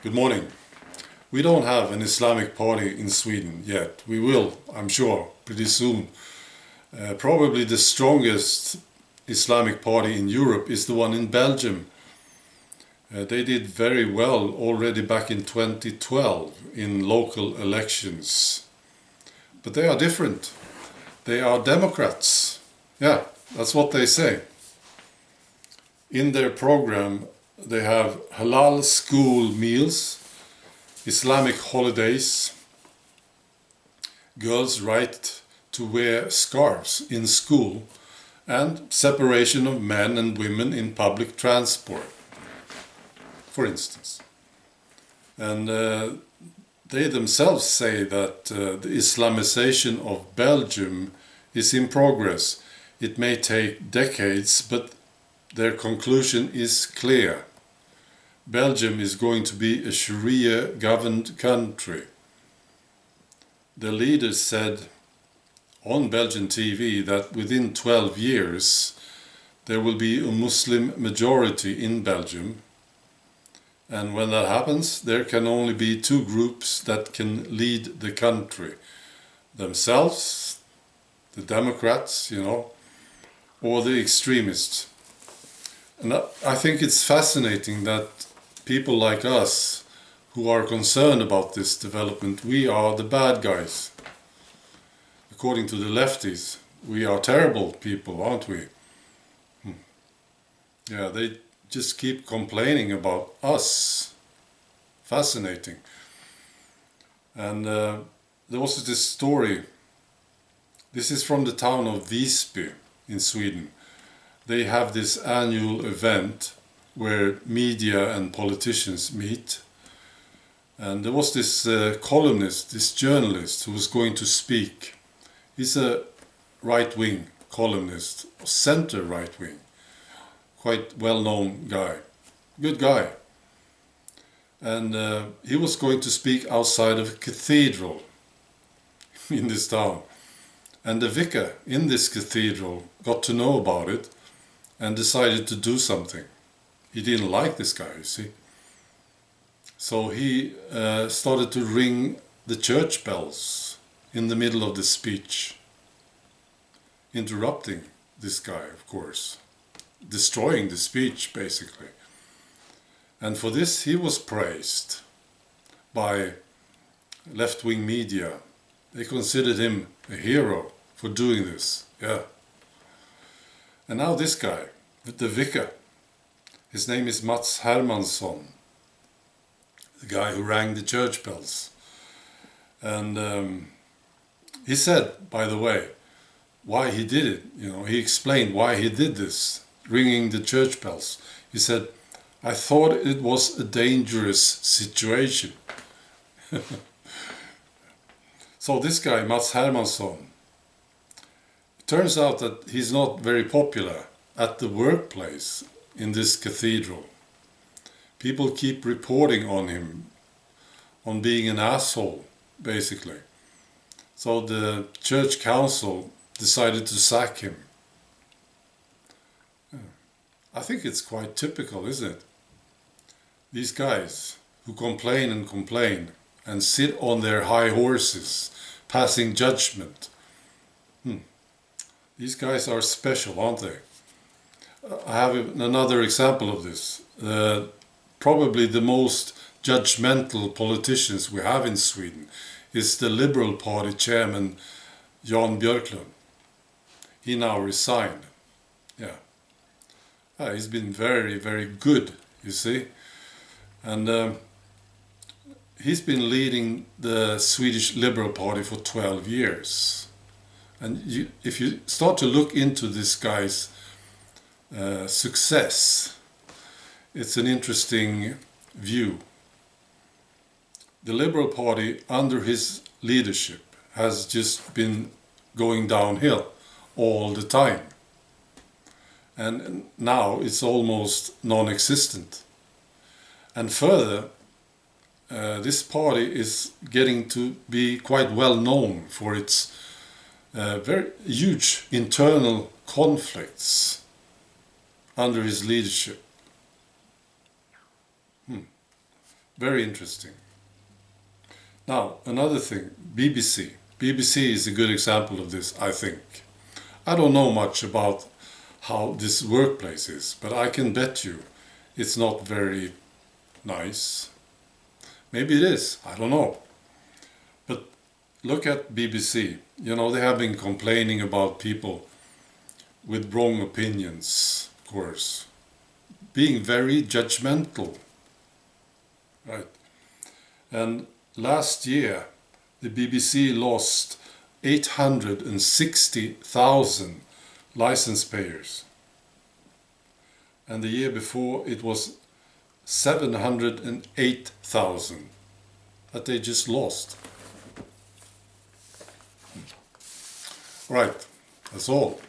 Good morning. We don't have an Islamic party in Sweden yet. We will, I'm sure, pretty soon. Probably the strongest Islamic party in Europe is the one in Belgium. They did very well already back in 2012 in local elections. But they are different. They are Democrats. Yeah, that's what they say. In their program, they have halal school meals, Islamic holidays, girls' right to wear scarves in school, and separation of men and women in public transport, for instance. And they themselves say that the Islamization of Belgium is in progress. It may take decades, but their conclusion is clear. Belgium is going to be a Sharia-governed country. The leaders said on Belgian TV that within 12 years there will be a Muslim majority in Belgium. And when that happens, there can only be two groups that can lead the country. Themselves, the Democrats, or the extremists. And I think it's fascinating that people like us who are concerned about this development, we are the bad guys. According to the lefties, we are terrible people, aren't we? Yeah, they just keep complaining about us. Fascinating. And there was this story. This is from the town of Visby in Sweden. They have this annual event where media and politicians meet. And there was this columnist, this journalist who was going to speak. He's a right-wing columnist, center right-wing, quite well-known guy, good guy. And he was going to speak outside of a cathedral in this town. And the vicar in this cathedral got to know about it and decided to do something. He didn't like this guy, you see. So he started to ring the church bells in the middle of the speech, interrupting this guy, of course, destroying the speech, basically. And for this he was praised by left-wing media. They considered him a hero for doing this, yeah. And now this guy, the vicar, his name is Mats Hermansson, the guy who rang the church bells. And he said, by the way, why he did it. He explained why he did this, ringing the church bells. He said, I thought it was a dangerous situation. So this guy, Mats Hermansson, it turns out that he's not very popular at the workplace in this cathedral. People keep reporting on him, on being an asshole, basically. So the church council decided to sack him. I think it's quite typical, isn't it? These guys who complain and sit on their high horses, passing judgment. These guys are special, aren't they? I have another example of this. Probably the most judgmental politicians we have in Sweden is the Liberal Party chairman Jan Björklund. He now resigned. Yeah. He's been very, very good, you see. And he's been leading the Swedish Liberal Party for 12 years. And if you start to look into this guy's success, it's an interesting view. The Liberal Party under his leadership has just been going downhill all the time. And now it's almost non-existent. And further, this party is getting to be quite well known for its very huge internal conflicts under his leadership. Very interesting. Now, another thing, BBC. BBC is a good example of this, I think. I don't know much about how this workplace is, but I can bet you it's not very nice. Maybe it is, I don't know. But look at BBC. You know, they have been complaining about people with wrong opinions, of course. Being very judgmental. Right. And last year, the BBC lost 860,000 license payers. And the year before, it was 708,000 that they just lost. Right, that's all.